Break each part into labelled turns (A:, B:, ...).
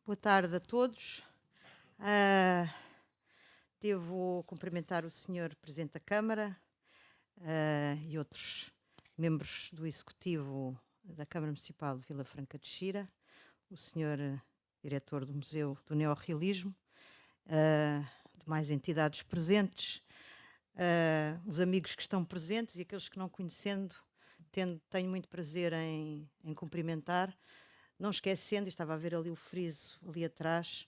A: Boa tarde a todos. Ah, Devo cumprimentar o senhor Presidente da Câmara e outros membros do Executivo da Câmara Municipal de Vila Franca de Xira, o senhor Diretor do Museu do Neorrealismo, demais entidades presentes, os amigos que estão presentes e aqueles que não conhecendo, tenho muito prazer em cumprimentar, não esquecendo, estava a ver ali o friso ali atrás,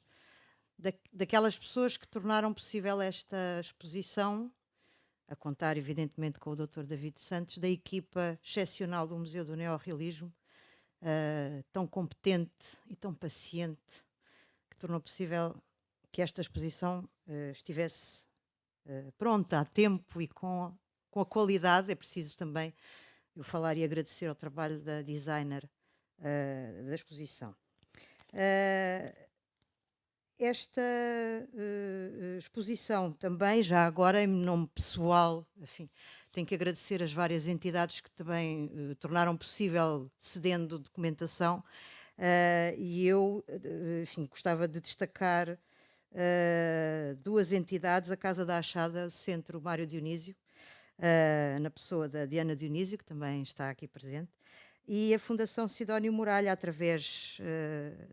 A: daquelas pessoas que tornaram possível esta exposição, a contar evidentemente com o Dr. David Santos, da equipa excepcional do Museu do Neorrealismo, tão competente e tão paciente, que tornou possível que esta exposição estivesse pronta a tempo e com a qualidade. É preciso também eu falar e agradecer ao trabalho da designer da exposição. Esta exposição também, já agora em nome pessoal, enfim, tenho que agradecer as várias entidades que também tornaram possível, cedendo documentação, e eu, enfim, gostava de destacar duas entidades: a Casa da Achada, o Centro Mário Dionísio, na pessoa da Diana Dionísio, que também está aqui presente, e a Fundação Sidónio Muralha, através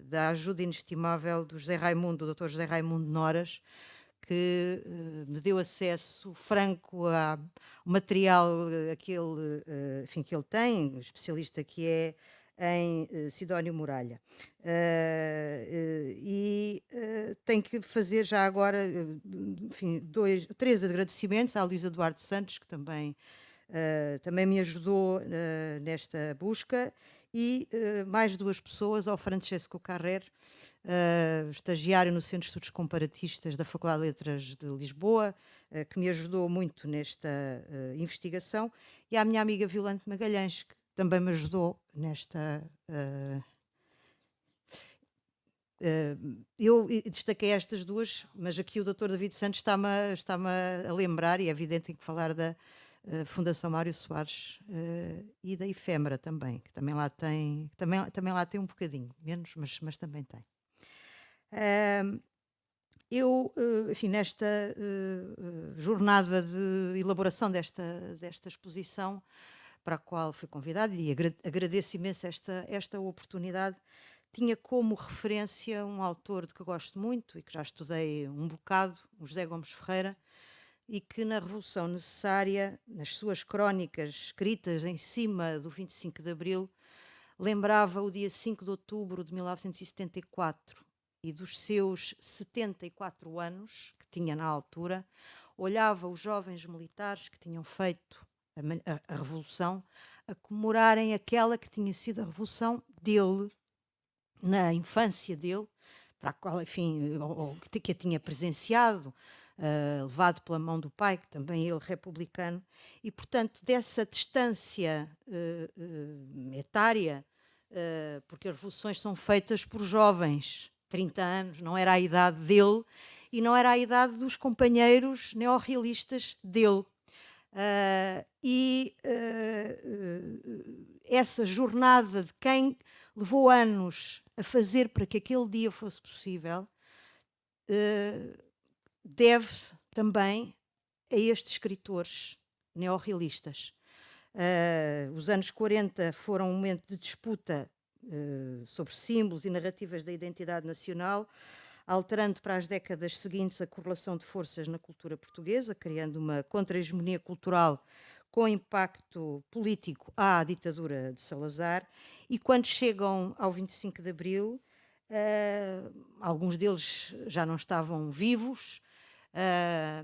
A: da ajuda inestimável do Dr. José Raimundo Noras, que me deu acesso franco ao material enfim, que ele tem, especialista que é em Sidónio Muralha. Tenho que fazer já agora, enfim, três agradecimentos à Luísa Duarte Santos, que também me ajudou nesta busca, e mais duas pessoas: ao Francesco Carrer, estagiário no Centro de Estudos Comparatistas da Faculdade de Letras de Lisboa, que me ajudou muito nesta investigação, e à minha amiga Violante Magalhães, que também me ajudou nesta. Eu destaquei estas duas, mas aqui o Dr. David Santos está-me a lembrar, e é evidente, tem que falar da Fundação Mário Soares e da Efêmera também, que também lá tem um bocadinho, menos, mas também tem. Enfim, nesta jornada de elaboração desta exposição, para a qual fui convidada, e agradeço imenso esta oportunidade, tinha como referência um autor de que gosto muito e que já estudei um bocado, o José Gomes Ferreira, e que na Revolução Necessária, nas suas crónicas escritas em cima do 25 de Abril, lembrava o dia 5 de outubro de 1974 e dos seus 74 anos, que tinha na altura, olhava os jovens militares que tinham feito a Revolução a comemorarem aquela que tinha sido a Revolução dele, na infância dele, para a qual, enfim, que a tinha presenciado, levado pela mão do pai, que também ele republicano, e, portanto, dessa distância etária, porque as revoluções são feitas por jovens, 30 anos, não era a idade dele e não era a idade dos companheiros neorrealistas dele. Essa jornada de quem levou anos a fazer para que aquele dia fosse possível deve-se também a estes escritores neorrealistas. Os anos 40 foram um momento de disputa sobre símbolos e narrativas da identidade nacional, alterando para as décadas seguintes a correlação de forças na cultura portuguesa, criando uma contra-hegemonia cultural com impacto político à ditadura de Salazar. E quando chegam ao 25 de Abril, alguns deles já não estavam vivos,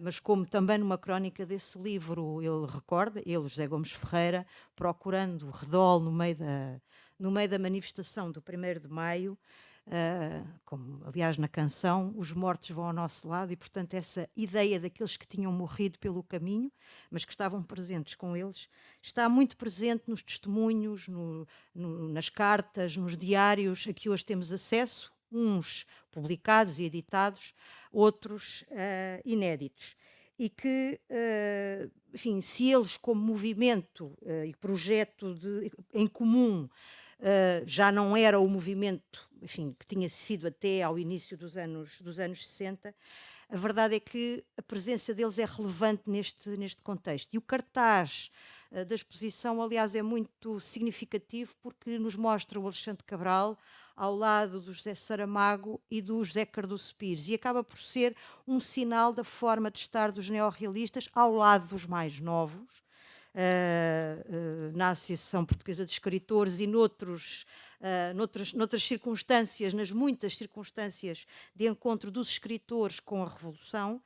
A: mas como também numa crónica desse livro ele recorda, ele, José Gomes Ferreira, procurando redol no meio da manifestação do 1º de Maio, como aliás na canção, os mortos vão ao nosso lado, e portanto essa ideia daqueles que tinham morrido pelo caminho, mas que estavam presentes com eles, está muito presente nos testemunhos, nas cartas, nos diários a que hoje temos acesso, uns publicados e editados, outros inéditos. E que, enfim, se eles como movimento e projeto em comum já não era o movimento enfim, que tinha sido até ao início dos anos 60, a verdade é que a presença deles é relevante neste contexto. E o cartaz da exposição, aliás, é muito significativo porque nos mostra o Alexandre Cabral ao lado do José Saramago e do José Cardoso Pires, e acaba por ser um sinal da forma de estar dos neorrealistas ao lado dos mais novos, na Associação Portuguesa de Escritores e noutras circunstâncias, nas muitas circunstâncias de encontro dos escritores com a Revolução,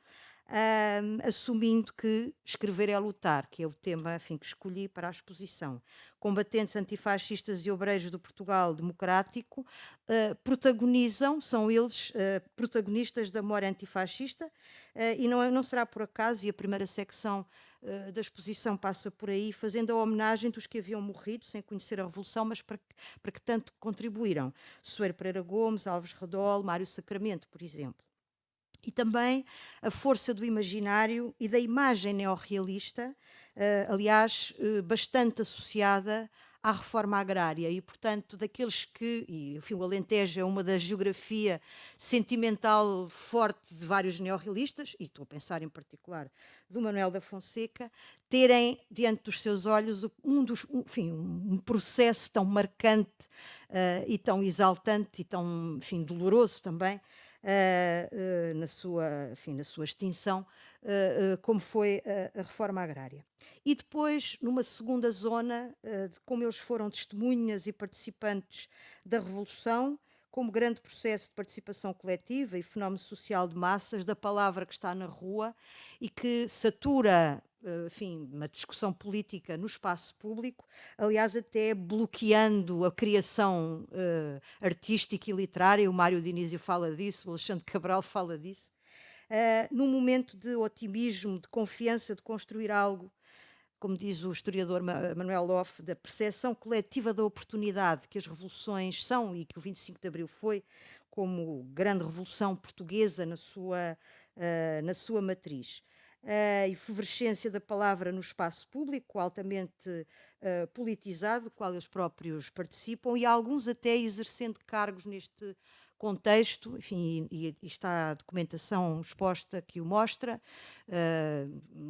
A: assumindo que escrever é lutar, que é o tema, enfim, que escolhi para a exposição. Combatentes antifascistas e obreiros do Portugal democrático protagonizam, são eles protagonistas da memória antifascista, e não será por acaso, e a primeira secção da exposição passa por aí, fazendo a homenagem dos que haviam morrido sem conhecer a Revolução, mas para que tanto contribuíram. Soeiro Pereira Gomes, Alves Redol, Mário Sacramento, por exemplo. E também a força do imaginário e da imagem neorrealista, aliás, bastante associada à reforma agrária e, portanto, daqueles que, e enfim, o Alentejo é uma da geografia sentimental forte de vários neorrealistas, e estou a pensar em particular do Manuel da Fonseca, terem diante dos seus olhos um processo tão marcante e tão exaltante e tão, enfim, doloroso também, na sua extinção, como foi a reforma agrária. E depois, numa segunda zona, de como eles foram testemunhas e participantes da Revolução, como grande processo de participação coletiva e fenómeno social de massas, da palavra que está na rua e que satura, enfim, uma discussão política no espaço público, aliás, até bloqueando a criação artística e literária. O Mário Dionísio fala disso, o Alexandre Cabral fala disso. Num momento de otimismo, de confiança, de construir algo, como diz o historiador Manuel Loff, da percepção coletiva da oportunidade que as revoluções são e que o 25 de Abril foi, como grande revolução portuguesa na sua matriz. A efervescência da palavra no espaço público, altamente politizado, do qual eles próprios participam, e alguns até exercendo cargos neste contexto, enfim, e está a documentação exposta que o mostra,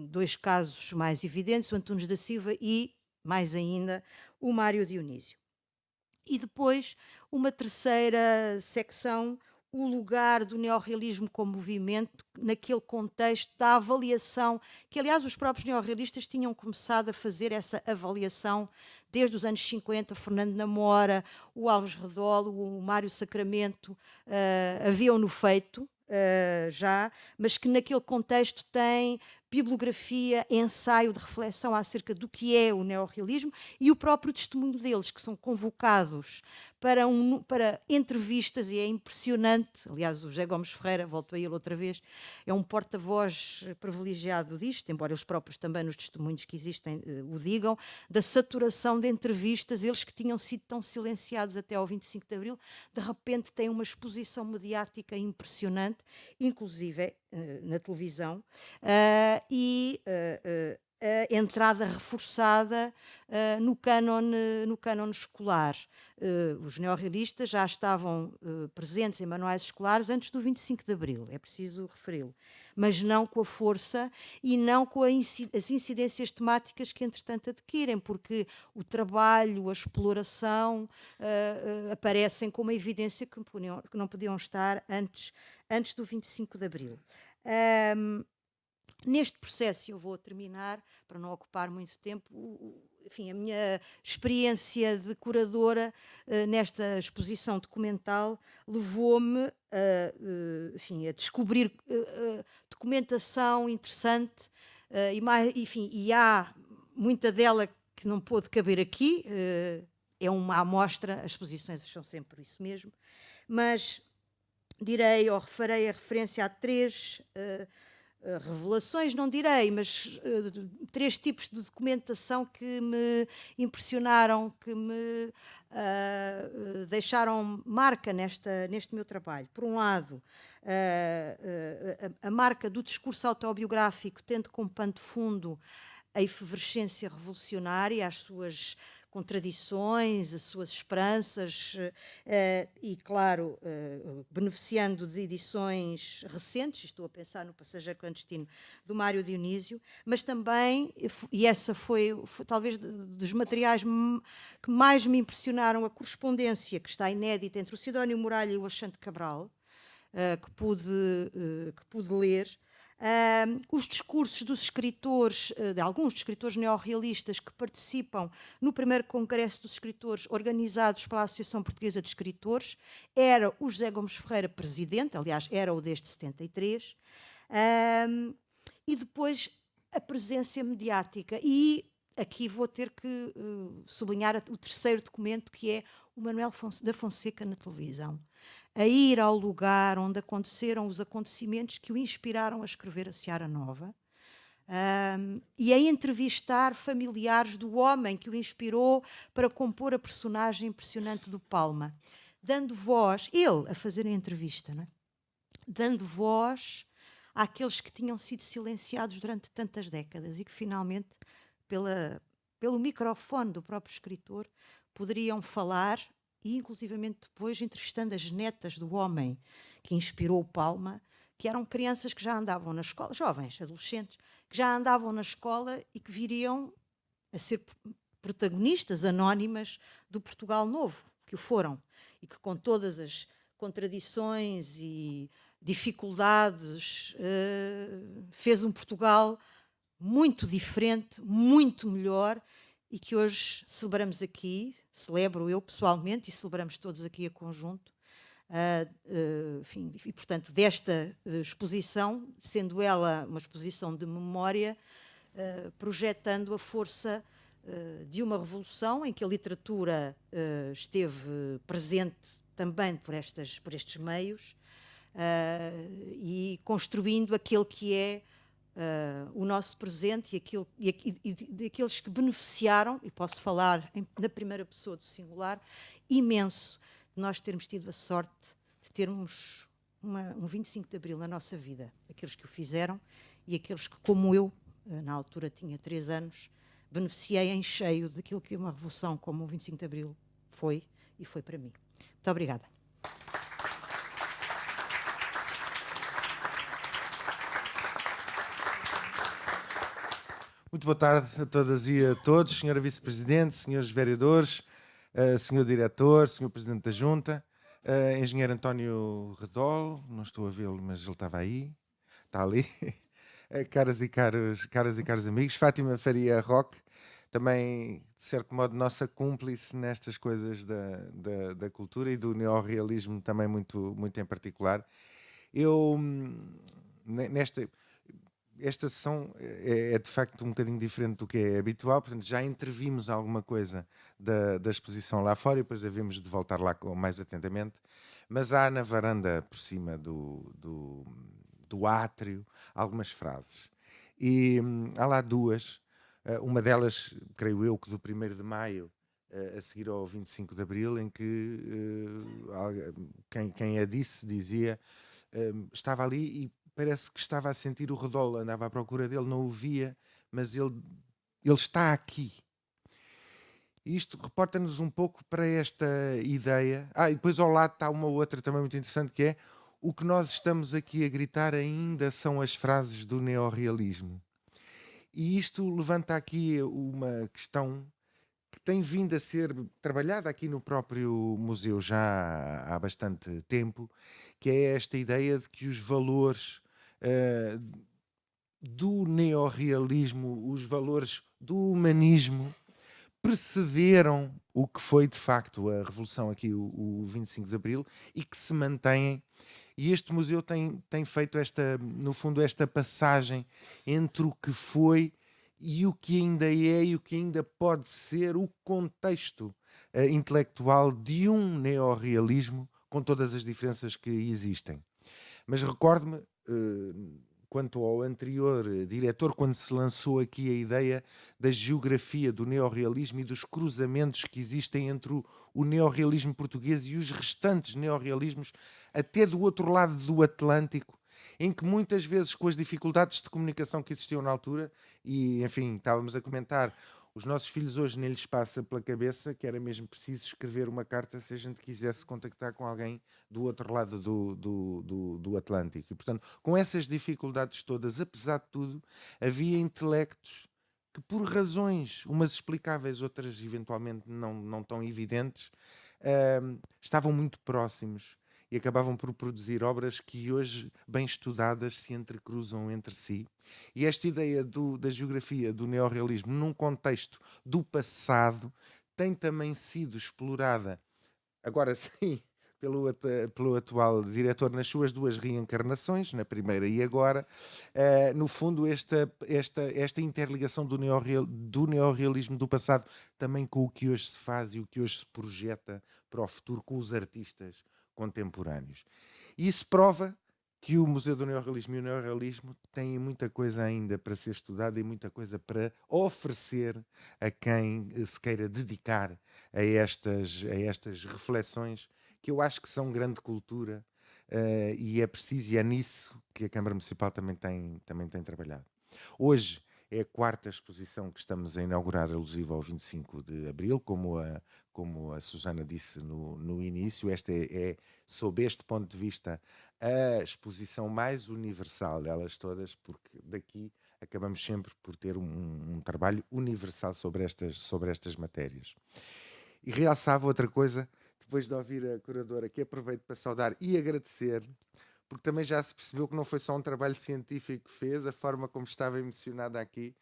A: dois casos mais evidentes, o Antunes da Silva e, mais ainda, o Mário Dionísio. E depois, uma terceira secção, o lugar do neorrealismo como movimento naquele contexto da avaliação, que aliás os próprios neorrealistas tinham começado a fazer essa avaliação desde os anos 50, Fernando Namora, o Alves Redol, o Mário Sacramento, haviam-no feito já, mas que naquele contexto tem bibliografia, ensaio de reflexão acerca do que é o neorrealismo e o próprio testemunho deles, que são convocados para entrevistas, e é impressionante. Aliás, o José Gomes Ferreira, volto a ele outra vez, é um porta-voz privilegiado disto, embora eles próprios também nos testemunhos que existem o digam, da saturação de entrevistas, eles que tinham sido tão silenciados até ao 25 de Abril, de repente têm uma exposição mediática impressionante, inclusive na televisão, e a entrada reforçada no cânone escolar. Os neorrealistas já estavam presentes em manuais escolares antes do 25 de Abril, é preciso referi-lo, mas não com a força e não com as incidências temáticas que entretanto adquirem, porque o trabalho, a exploração aparecem como uma evidência que não podiam estar antes do 25 de Abril. Neste processo, eu vou terminar, para não ocupar muito tempo, enfim, a minha experiência de curadora nesta exposição documental levou-me a descobrir documentação interessante, e há muita dela que não pôde caber aqui, é uma amostra, as exposições são sempre isso mesmo, mas direi ou farei a referência a três revelações, não direi, mas três tipos de documentação que me impressionaram, que me deixaram marca neste meu trabalho. Por um lado, a marca do discurso autobiográfico, tendo como pano de fundo a efervescência revolucionária, as suas contradições, as suas esperanças, e, claro, beneficiando de edições recentes, estou a pensar no Passageiro Clandestino do Mário Dionísio, mas também, e essa foi talvez dos materiais que mais me impressionaram, a correspondência que está inédita entre o Sidónio Muralha e o Alexandre Cabral, que pude ler. Os discursos dos escritores, de alguns escritores neorrealistas que participam no primeiro Congresso dos Escritores, organizados pela Associação Portuguesa de Escritores, era o José Gomes Ferreira presidente, aliás, era o desde 73, e depois a presença mediática. E aqui vou ter que sublinhar o terceiro documento, que é o Manuel da Fonseca na televisão, a ir ao lugar onde aconteceram os acontecimentos que o inspiraram a escrever a Seara Nova, e a entrevistar familiares do homem que o inspirou para compor a personagem impressionante do Palma, dando voz, ele a fazer a entrevista, não é? Dando voz àqueles que tinham sido silenciados durante tantas décadas e que finalmente, pelo microfone do próprio escritor, poderiam falar, e inclusivamente depois entrevistando as netas do homem que inspirou o Palma, que eram crianças que já andavam na escola, jovens, adolescentes, que já andavam na escola e que viriam a ser protagonistas anónimas do Portugal Novo, que o foram, e que com todas as contradições e dificuldades fez um Portugal muito diferente, muito melhor, e que hoje celebramos aqui, celebro eu pessoalmente e celebramos todos aqui a conjunto, enfim, e portanto desta exposição, sendo ela uma exposição de memória, projetando a força de uma revolução em que a literatura esteve presente também por estes meios, e construindo aquele que é o nosso presente e daqueles que beneficiaram, e posso falar na primeira pessoa do singular, imenso, de nós termos tido a sorte de termos um 25 de Abril na nossa vida. Aqueles que o fizeram e aqueles que, como eu, na altura tinha 3 anos, beneficiei em cheio daquilo que uma revolução como o 25 de Abril foi e foi para mim. Muito obrigada.
B: Muito boa tarde a todas e a todos, Senhora Vice-Presidente, Senhores Vereadores, Senhor Diretor, Senhor Presidente da Junta, Engenheiro António Redol, não estou a vê-lo, mas ele estava aí, está ali, caras e caros amigos, Fátima Faria Roque, também, de certo modo, nossa cúmplice nestas coisas da cultura e do neorrealismo também muito, muito em particular. Eu, esta sessão é de facto um bocadinho diferente do que é habitual, portanto já intervimos alguma coisa da exposição lá fora e depois devemos de voltar lá mais atentamente, mas há na varanda por cima do átrio algumas frases e há lá duas, uma delas creio eu que do 1º de Maio a seguir ao 25 de Abril, em que quem a disse dizia estava ali e parece que estava a sentir o Redol, andava à procura dele, não o via, mas ele está aqui. E isto reporta-nos um pouco para esta ideia. E depois ao lado está uma outra também muito interessante, que é o que nós estamos aqui a gritar ainda são as frases do neorrealismo. E isto levanta aqui uma questão que tem vindo a ser trabalhada aqui no próprio museu já há bastante tempo, que é esta ideia de que os valores do neorrealismo, os valores do humanismo, precederam o que foi de facto a Revolução aqui, o 25 de Abril, e que se mantêm. E este museu tem feito no fundo, esta passagem entre o que foi e o que ainda é e o que ainda pode ser o contexto intelectual de um neorrealismo com todas as diferenças que existem. Mas recordo-me, quanto ao anterior diretor, quando se lançou aqui a ideia da geografia do neorrealismo e dos cruzamentos que existem entre o neorrealismo português e os restantes neorrealismos, até do outro lado do Atlântico, em que muitas vezes, com as dificuldades de comunicação que existiam na altura, e enfim, estávamos a comentar Os nossos filhos hoje nem lhes passa pela cabeça que era mesmo preciso escrever uma carta se a gente quisesse contactar com alguém do outro lado do Atlântico. E, portanto, com essas dificuldades todas, apesar de tudo, havia intelectos que, por razões, umas explicáveis, outras eventualmente não tão evidentes, estavam muito próximos e acabavam por produzir obras que hoje, bem estudadas, se entrecruzam entre si. E esta ideia da geografia, do neorrealismo, num contexto do passado, tem também sido explorada, agora sim, pelo atual diretor nas suas duas reencarnações, na primeira e agora. No fundo, esta interligação do neorrealismo do passado também com o que hoje se faz e o que hoje se projeta para o futuro com os artistas contemporâneos. E isso prova que o Museu do Neorrealismo e o Neorrealismo têm muita coisa ainda para ser estudada e muita coisa para oferecer a quem se queira dedicar a estas reflexões que eu acho que são grande cultura, e é preciso, e é nisso que a Câmara Municipal também tem trabalhado. Hoje é a quarta exposição que estamos a inaugurar alusiva ao 25 de Abril, como a Susana disse no início. Esta é, sob este ponto de vista, a exposição mais universal delas todas, porque daqui acabamos sempre por ter um trabalho universal sobre estas matérias. E realçava outra coisa, depois de ouvir a curadora, que aproveito para saudar e agradecer, porque também já se percebeu que não foi só um trabalho científico que fez, a forma como estava emocionada aqui,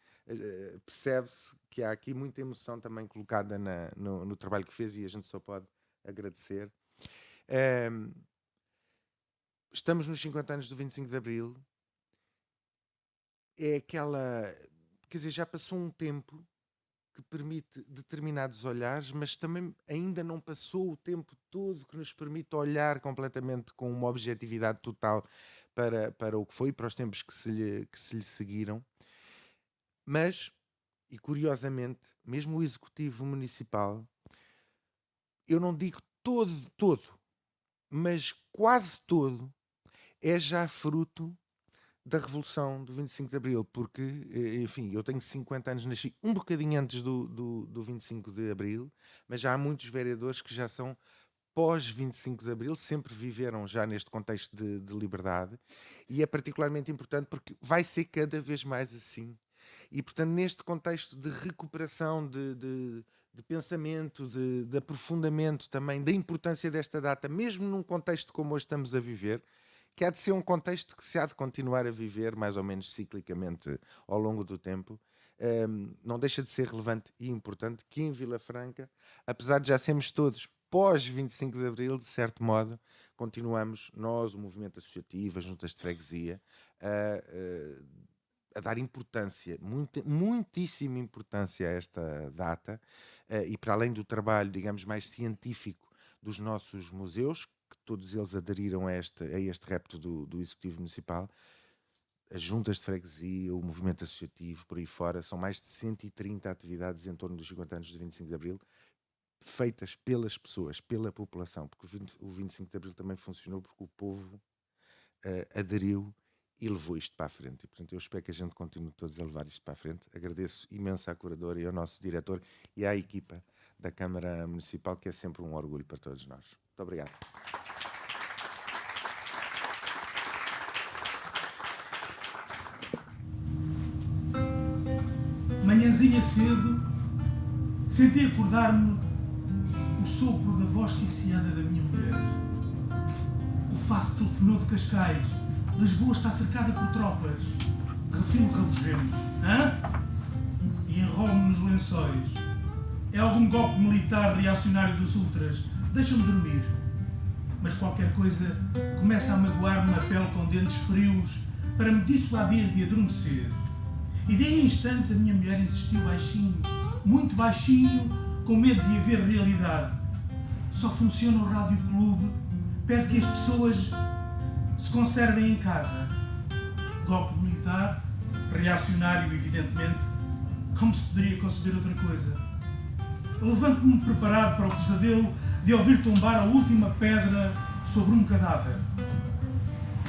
B: percebe-se que há aqui muita emoção também colocada no trabalho que fez e a gente só pode agradecer. Estamos nos 50 anos do 25 de Abril, é aquela... Quer dizer, já passou um tempo que permite determinados olhares, mas também ainda não passou o tempo todo que nos permite olhar completamente com uma objetividade total para o que foi e para os tempos que se lhe seguiram. Mas, e curiosamente, mesmo o Executivo Municipal, eu não digo todo, mas quase todo, é já fruto da Revolução do 25 de Abril, porque, enfim, eu tenho 50 anos, nasci um bocadinho antes do 25 de Abril, mas já há muitos vereadores que já são pós-25 de Abril, sempre viveram já neste contexto de liberdade, e é particularmente importante porque vai ser cada vez mais assim. E, portanto, neste contexto de recuperação, de pensamento, de aprofundamento também da importância desta data, mesmo num contexto como hoje estamos a viver, que há de ser um contexto que se há de continuar a viver mais ou menos ciclicamente ao longo do tempo, não deixa de ser relevante e importante que em Vila Franca, apesar de já sermos todos pós-25 de Abril, de certo modo, continuamos nós, o movimento associativo, as juntas de freguesia, a dar importância, muitíssima importância a esta data, e para além do trabalho, digamos, mais científico dos nossos museus, que todos eles aderiram a este repto do Executivo Municipal, as juntas de freguesia, o movimento associativo, por aí fora, são mais de 130 atividades em torno dos 50 anos de 25 de Abril, feitas pelas pessoas, pela população, porque o 25 de Abril também funcionou porque o povo aderiu e levou isto para a frente. E, portanto, eu espero que a gente continue todos a levar isto para a frente. Agradeço imenso à curadora e ao nosso diretor e à equipa da Câmara Municipal, que é sempre um orgulho para todos nós. Muito obrigado.
C: Manhãzinha cedo, senti acordar-me o sopro da voz ciciada da minha mulher. O Faf telefonou de Cascais. Lisboa está cercada por tropas. Refiro rabugento. Hã? E enrolo-me nos lençóis. É algum golpe militar reacionário dos ultras. Deixa-me dormir. Mas qualquer coisa começa a magoar-me na pele com dentes frios para me dissuadir de adormecer. E daí a instantes a minha mulher insistiu baixinho, muito baixinho, com medo de haver realidade. Só funciona o rádio clube, pede que as pessoas se conservem em casa. Golpe militar, reacionário evidentemente, como se poderia conceber outra coisa. Levanto-me preparado para o pesadelo de ouvir tombar a última pedra sobre um cadáver.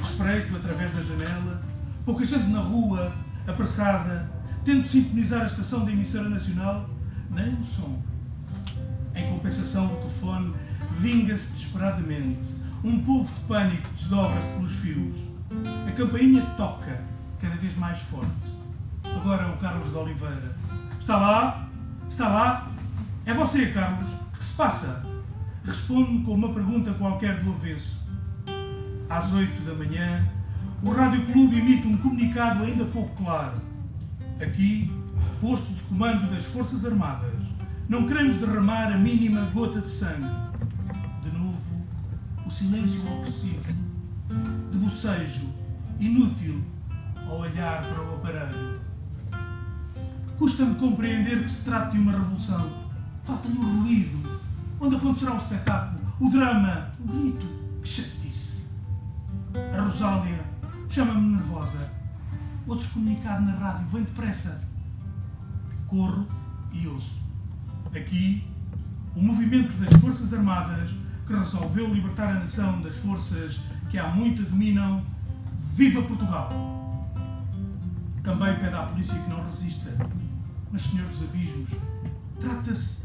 C: Espreito através da janela, pouca gente na rua, apressada, tento sintonizar a estação da emissora nacional, nem o som. Em compensação, o telefone vinga-se desesperadamente. Um povo de pânico desdobra-se pelos fios. A campainha toca, cada vez mais forte. Agora é o Carlos de Oliveira. Está lá? Está lá? É você, Carlos. O que se passa? Responde-me com uma pergunta qualquer do avesso. Às 8 da manhã, o Rádio Clube emite um comunicado ainda pouco claro. Aqui, posto de comando das Forças Armadas. Não queremos derramar a mínima gota de sangue. De novo, o silêncio opressivo, de bocejo, inútil, ao olhar para o aparelho. Custa-me compreender que se trata de uma revolução. Falta-lhe o ruído. Onde acontecerá o espetáculo, o drama, o grito? Que chatice. A Rosália chama-me nervosa. Outro comunicado na rádio, vem depressa. Corro e ouço. Aqui, o movimento das Forças Armadas que resolveu libertar a nação das forças que há muito a dominam. Viva Portugal! Também pede à polícia que não resista. Mas, Senhor dos Abismos, trata-se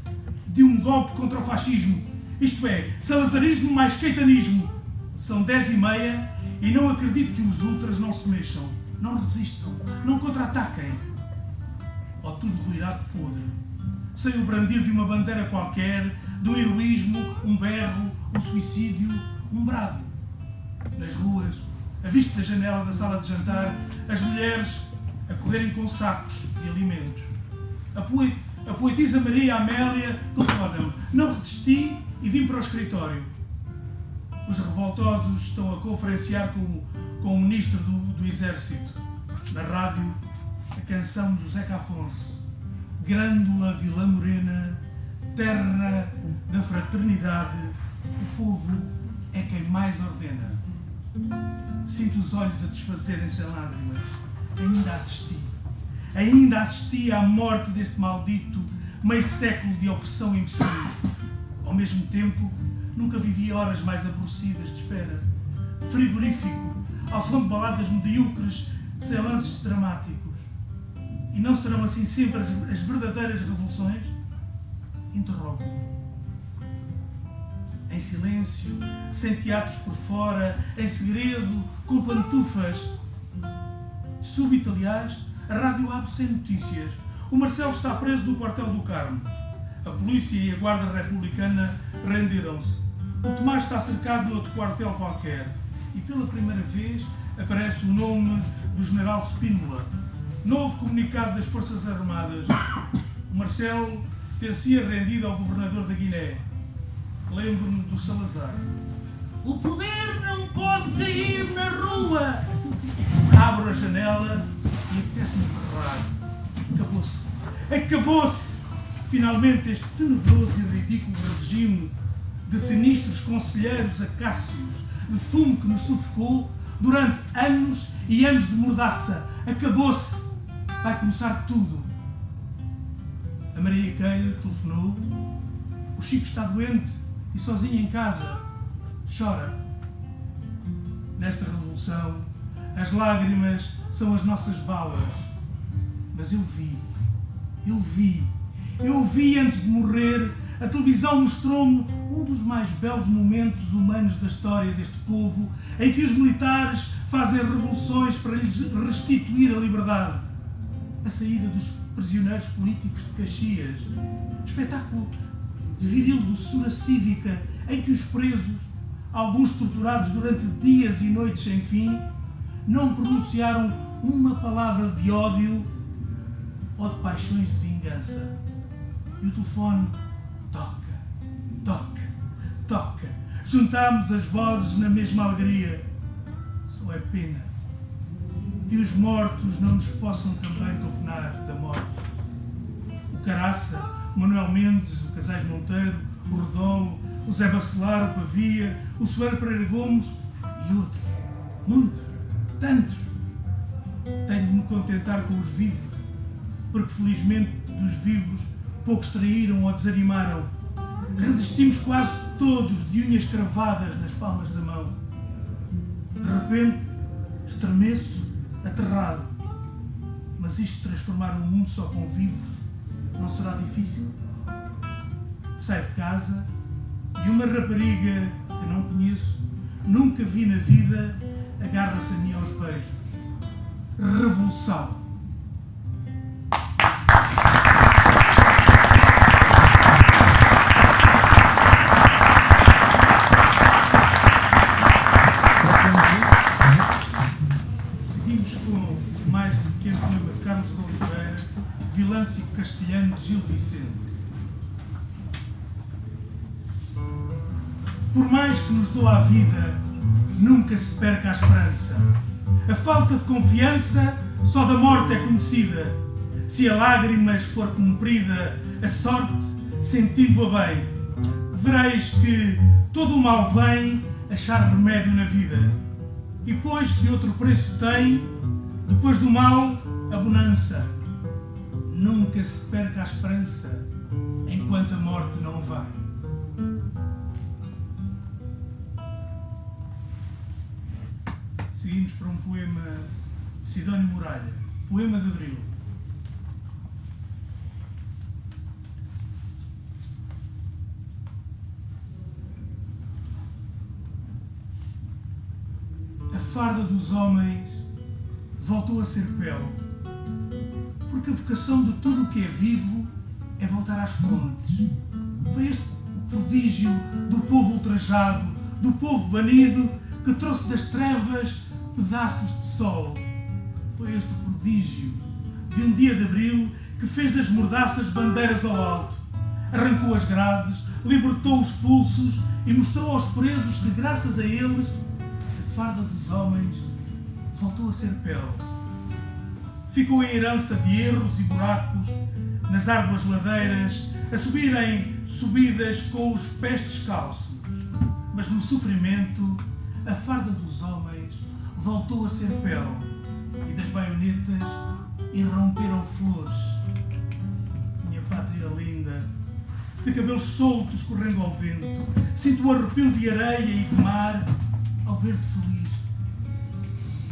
C: de um golpe contra o fascismo. Isto é, salazarismo mais caetanismo. São 10h30 e não acredito que os ultras não se mexam, não resistam, não contra-ataquem. Ou tudo ruirá de podre, sem o brandir de uma bandeira qualquer, de um heroísmo, um berro, um suicídio, um brado. Nas ruas, à vista da janela da sala de jantar, as mulheres a correrem com sacos de alimentos. A poetisa Maria Amélia telefona-me. Não resisti e vim para o escritório. Os revoltosos estão a conferenciar com o ministro do Exército. Na rádio, a canção do Zeca Afonso. Grândola Vila Morena, terra da fraternidade, o povo é quem mais ordena. Sinto os olhos a desfazerem-se em lágrimas. Ainda assisti à morte deste maldito meio século de opressão imbecil. Ao mesmo tempo, nunca vivi horas mais aborrecidas de espera. Frigorífico, ao som de baladas medíocres, sem lances dramáticos. E não serão assim sempre as verdadeiras revoluções? Interrogo. Em silêncio, sem teatros por fora, em segredo, com pantufas. Súbito, aliás, a rádio abre sem notícias. O Marcelo está preso no quartel do Carmo. A polícia e a guarda republicana renderam-se. O Tomás está cercado noutro quartel qualquer. E pela primeira vez aparece o nome do general Spínola. Novo comunicado das Forças Armadas. O Marcelo ter-se-ia rendido ao governador da Guiné. Lembro-me do Salazar. O poder não pode cair na rua. Abro a janela e apetece-me berrar. Acabou-se. Acabou-se! Finalmente este tenebroso e ridículo regime de sinistros conselheiros acácios, de fumo que nos sufocou durante anos e anos de mordaça. Acabou-se! Vai começar tudo. A Maria Keila telefonou. O Chico está doente e sozinho em casa. Chora. Nesta revolução, as lágrimas são as nossas balas. Mas eu vi antes de morrer, a televisão mostrou-me um dos mais belos momentos humanos da história deste povo, em que os militares fazem revoluções para lhes restituir a liberdade. A saída dos prisioneiros políticos de Caxias. Espetáculo de viril doçura cívica em que os presos, alguns torturados durante dias e noites sem fim, não pronunciaram uma palavra de ódio ou de paixões de vingança. E o telefone toca. Juntámos as vozes na mesma alegria. Só é pena que os mortos não nos possam também telefonar da morte. O Caraça, o Manuel Mendes, o Casais Monteiro, o Redolo, o Zé Bacelar, o Pavia, o Soeiro Pereira Gomes e outros, muitos, tantos. Tenho de me contentar com os vivos, porque felizmente dos vivos poucos traíram ou desanimaram. Resistimos quase todos de unhas cravadas nas palmas da mão. De repente, estremeço, aterrado. Mas isto transformar um mundo só com vivos Não será difícil? Saio de casa e uma rapariga que não conheço, nunca vi na vida, agarra-se a mim aos beijos. Revolução. Seguimos com mais um pequeno poema de Carlos de Oliveira, Vilâncio Castelhano de Gil Vicente. Por mais que nos doa a vida, nunca se perca a esperança. A falta de confiança só da morte é conhecida. Se a lágrimas for cumprida, a sorte, sentindo-a bem, vereis que todo o mal vem achar remédio na vida. E pois que outro preço tem, depois do mal, a bonança. Nunca se perca a esperança, enquanto a morte não vem. Seguimos para um poema de Sidónio Muralha, Poema de Abril. A farda dos homens voltou a ser pele, porque a vocação de tudo o que é vivo é voltar às fontes. Foi este o prodígio do povo ultrajado, do povo banido, que trouxe das trevas pedaços de sol. Foi este o prodígio de um dia de abril que fez das mordaças bandeiras ao alto, arrancou as grades, libertou os pulsos e mostrou aos presos que, graças a eles, a farda dos homens voltou a ser pele. Ficou a herança de erros e buracos nas árduas ladeiras, a subirem subidas com os pés descalços. Mas no sofrimento, a farda dos homens voltou a ser pele, e das baionetas irromperam flores. Minha pátria linda, de cabelos soltos correndo ao vento, sinto o arrepio de areia e de mar ao ver-te feliz.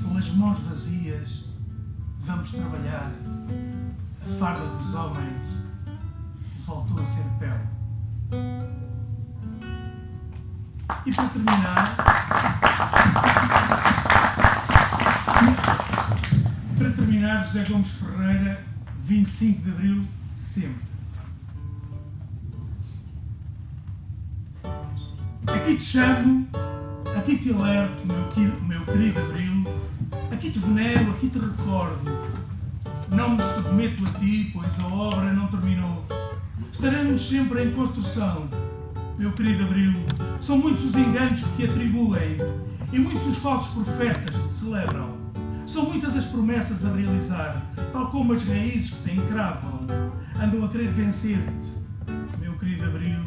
C: Com as mãos vazias vamos trabalhar. A farda dos homens voltou a ser pele. E para terminar, José Gomes Ferreira, 25 de Abril, sempre. Aqui te chamo, aqui te alerto, meu querido Abril, aqui te venero, aqui te recordo. Não me submeto a ti, pois a obra não terminou. Estaremos sempre em construção, meu querido Abril. São muitos os enganos que te atribuem e muitos os falsos profetas que te celebram. São muitas as promessas a realizar, tal como as raízes que te encravam. Andam a querer vencer-te, meu querido Abril.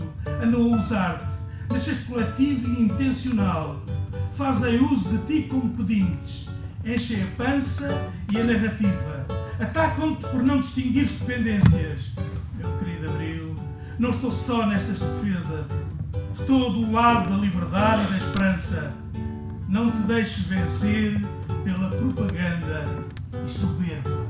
C: Andam a usar-te. Nasceste coletivo e intencional. Fazem uso de ti como pedintes. Enchem a pança e a narrativa. Atacam-te por não distinguires dependências. Meu querido Abril, não estou só nestas defesas. Estou do lado da liberdade e da esperança. Não te deixes vencer pela propaganda e soberba.